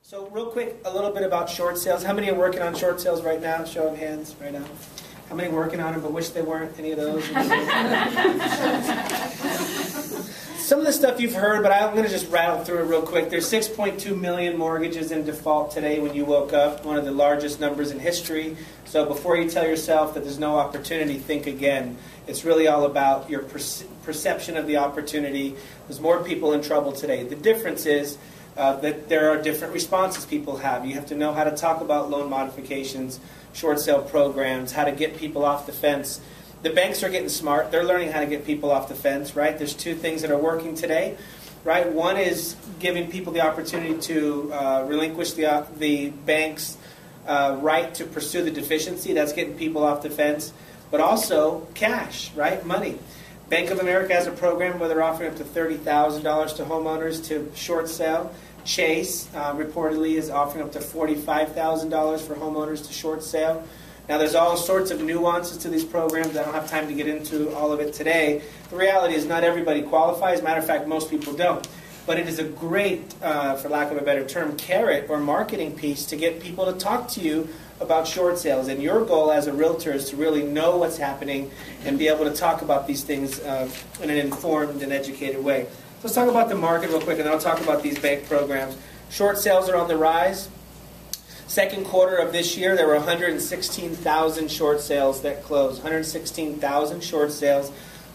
So real quick, a little bit about short sales. How many are working on short sales right now? Show of hands right now. How many are working on them but wish they weren't any of those? Some of the stuff you've heard, but I'm going to just rattle through it real quick. There's 6.2 million mortgages in default today when you woke up, one of the largest numbers in history. So before you tell yourself that there's no opportunity, think again. It's really all about your perception of the opportunity. There's more people in trouble today. The difference is that there are different responses people have. You have to know how to talk about loan modifications, short sale programs, how to get people off the fence. The banks are getting smart. They're learning how to get people off the fence, right? There's two things that are working today, right? One is giving people the opportunity to relinquish the bank's right to pursue the deficiency. That's getting people off the fence. But also cash, right? Money. Bank of America has a program where they're offering up to $30,000 to homeowners to short sale. Chase reportedly is offering up to $45,000 for homeowners to short sale. Now there's all sorts of nuances to these programs. I don't have time to get into all of it today. The reality is not everybody qualifies. Matter of fact, most people don't. But it is a great, for lack of a better term, carrot or marketing piece to get people to talk to you about short sales. And your goal as a realtor is to really know what's happening and be able to talk about these things in an informed and educated way. So let's talk about the market real quick, and then I'll talk about these bank programs. Short sales are on the rise. Second quarter of this year, there were 116,000 short sales that closed. 116,000 short sales.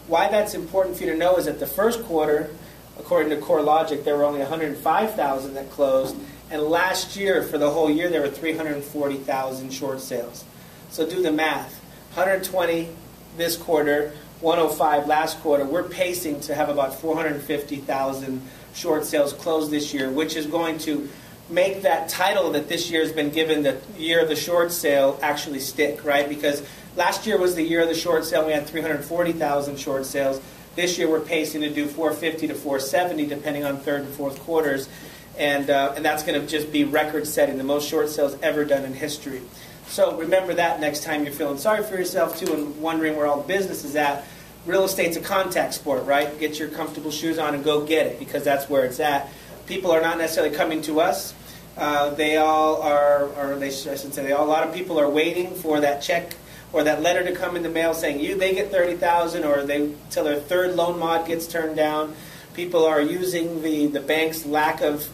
Why that's important for you to know is that the first quarter, according to CoreLogic, there were only 105,000 that closed. And last year, for the whole year, there were 340,000 short sales. So do the math. 120 this quarter, 105 last quarter. We're pacing to have about 450,000 short sales closed this year, which is going to make that title that this year has been given, the year of the short sale, actually stick, right? Because last year was the year of the short sale. We had 340,000 short sales. This year we're pacing to do 450 to 470, depending on third and fourth quarters. And that's going to just be record-setting, the most short sales ever done in history. So remember that next time you're feeling sorry for yourself, too, and wondering where all the business is at. Real estate's a contact sport, right? Get your comfortable shoes on and go get it, because that's where it's at. People are not necessarily coming to us. They all are, or I should say, a lot of people are waiting for that check or that letter to come in the mail saying they get $30,000, or till their third loan mod gets turned down. People are using the bank's lack of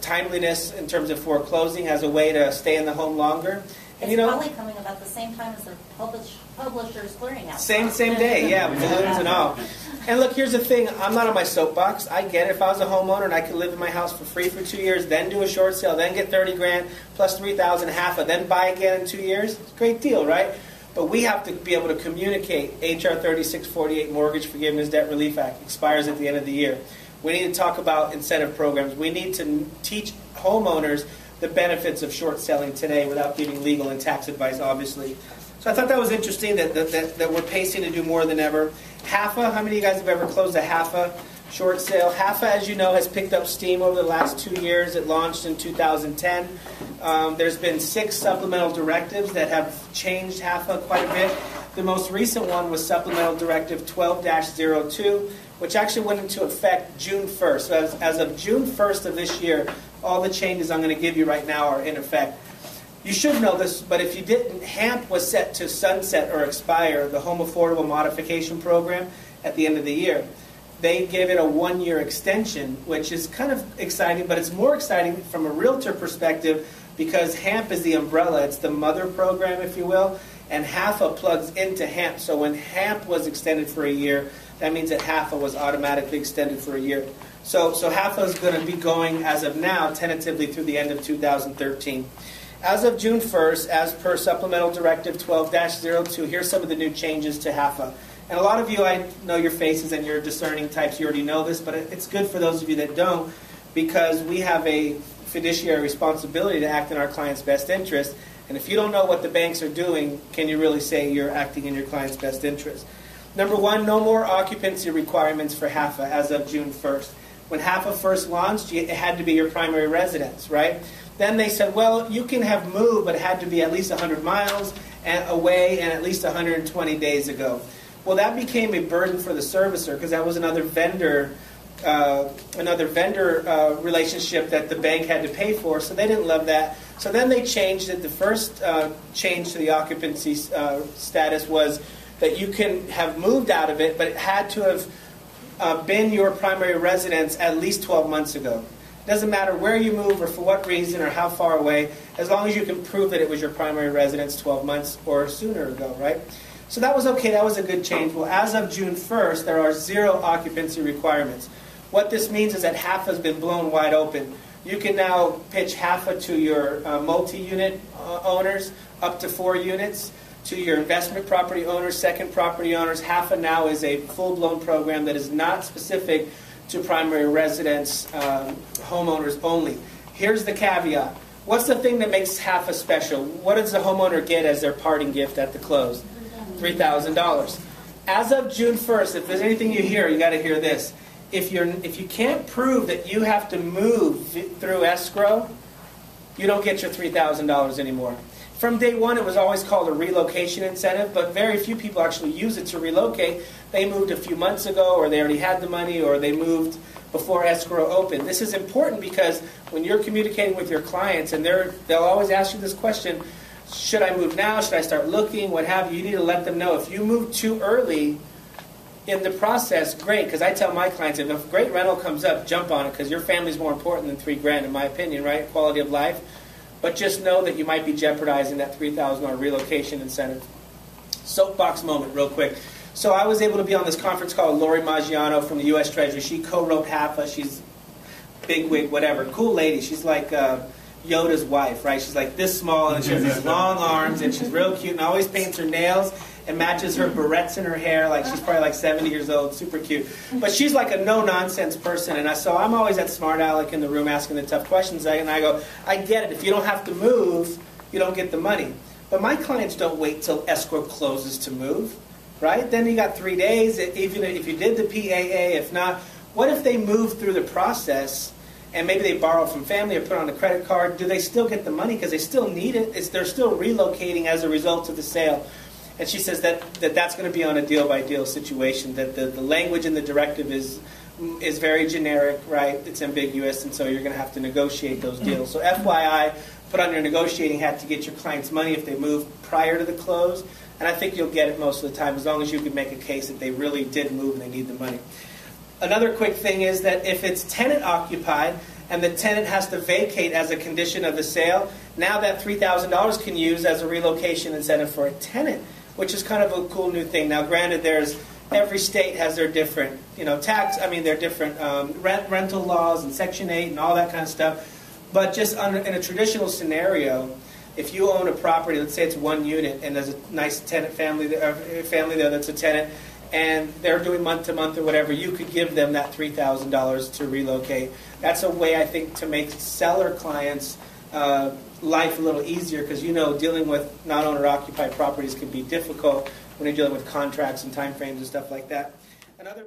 timeliness in terms of foreclosing as a way to stay in the home longer. And, it's probably coming about the same time as the publisher's clearinghouse. Same day, yeah, balloons and all. And look, here's the thing. I'm not on my soapbox. I get it. If I was a homeowner and I could live in my house for free for 2 years, then do a short sale, then get 30 grand plus 3,000 half, then buy again in 2 years, it's a great deal, right? But we have to be able to communicate. HR 3648 Mortgage Forgiveness Debt Relief Act expires at the end of the year. We need to talk about incentive programs. We need to teach homeowners the benefits of short selling today without giving legal and tax advice, obviously. So I thought that was interesting that we're pacing to do more than ever. HAFA, how many of you guys have ever closed a HAFA short sale? HAFA, as you know, has picked up steam over the last 2 years. It launched in 2010. There's been 6 supplemental directives that have changed HAFA quite a bit. The most recent one was Supplemental Directive 12-02, which actually went into effect June 1st. So as of June 1st of this year, all the changes I'm going to give you right now are in effect. You should know this, but if you didn't, HAMP was set to sunset or expire, the Home Affordable Modification Program, at the end of the year. They gave it a 1-year extension, which is kind of exciting, but it's more exciting from a realtor perspective because HAMP is the umbrella. It's the mother program, if you will, and HAFA plugs into HAMP. So when HAMP was extended for a year, that means that HAFA was automatically extended for a year. So HAFA is going to be going, as of now, tentatively through the end of 2013. As of June 1st, as per Supplemental Directive 12-02, here's some of the new changes to HAFA. And a lot of you, I know your faces and you're discerning types, you already know this, but it's good for those of you that don't, because we have a fiduciary responsibility to act in our client's best interest. And if you don't know what the banks are doing, can you really say you're acting in your client's best interest? Number 1, no more occupancy requirements for HAFA as of June 1st. When HAFA first launched, it had to be your primary residence, right? Then they said, well, you can have moved, but it had to be at least 100 miles away and at least 120 days ago. Well, that became a burden for the servicer because that was another vendor another vendor relationship that the bank had to pay for, so they didn't love that. So then they changed it. The first change to the occupancy status was that you can have moved out of it, but it had to have been your primary residence at least 12 months ago. It doesn't matter where you move or for what reason or how far away, as long as you can prove that it was your primary residence 12 months or sooner ago, right? So that was okay. That was a good change. Well, as of June 1st, there are 0 occupancy requirements. What this means is that HAFA has been blown wide open. You can now pitch HAFA to your multi-unit owners, up to 4 units, to your investment property owners, second property owners. HAFA now is a full-blown program that is not specific to primary residence homeowners only. Here's the caveat. What's the thing that makes HAFA special? What does the homeowner get as their parting gift at the close? $3,000. As of June 1st, if there's anything you hear, you got to hear this. If you can't prove that you have to move through escrow, you don't get your $3,000 anymore. From day one, it was always called a relocation incentive, but very few people actually use it to relocate. They moved a few months ago, or they already had the money, or they moved before escrow opened. This is important because when you're communicating with your clients, and they'll always ask you this question, should I move now? Should I start looking? What have you? You need to let them know. If you move too early in the process, great, because I tell my clients, if a great rental comes up, jump on it, because your family's more important than $3,000, in my opinion, right? Quality of life. But just know that you might be jeopardizing that $3,000 relocation incentive. Soapbox moment, real quick. So I was able to be on this conference call with Lori Maggiano from the U.S. Treasury. She co-wrote HAFA. She's bigwig, whatever. Cool lady. She's like Yoda's wife, right? She's like this small, and she has these long arms, and she's real cute, and always paints her nails and matches her barrettes in her hair. Like she's probably like 70 years old, super cute. But she's like a no-nonsense person, and so I'm always that smart aleck in the room asking the tough questions, and I go, I get it. If you don't have to move, you don't get the money. But my clients don't wait till escrow closes to move, right? Then you got 3 days, even if you did the PAA. If not, what if they move through the process and maybe they borrow from family or put on a credit card? Do they still get the money because they still need it? They're still relocating as a result of the sale. And she says that's going to be on a deal-by-deal situation, that the language in the directive is very generic, right? It's ambiguous, and so you're going to have to negotiate those deals. So FYI, put on your negotiating hat to get your clients money if they move prior to the close, and I think you'll get it most of the time as long as you can make a case that they really did move and they need the money. Another quick thing is that if it's tenant-occupied and the tenant has to vacate as a condition of the sale, now that $3,000 can use as a relocation incentive for a tenant, which is kind of a cool new thing. Now, granted, every state has their different, their different rental laws and Section 8 and all that kind of stuff. But just in a traditional scenario, if you own a property, let's say it's 1 unit, and there's a nice tenant family there that's a tenant, and they're doing month-to-month or whatever, you could give them that $3,000 to relocate. That's a way, I think, to make seller clients' life a little easier, because dealing with non-owner-occupied properties can be difficult when you're dealing with contracts and time frames and stuff like that. Another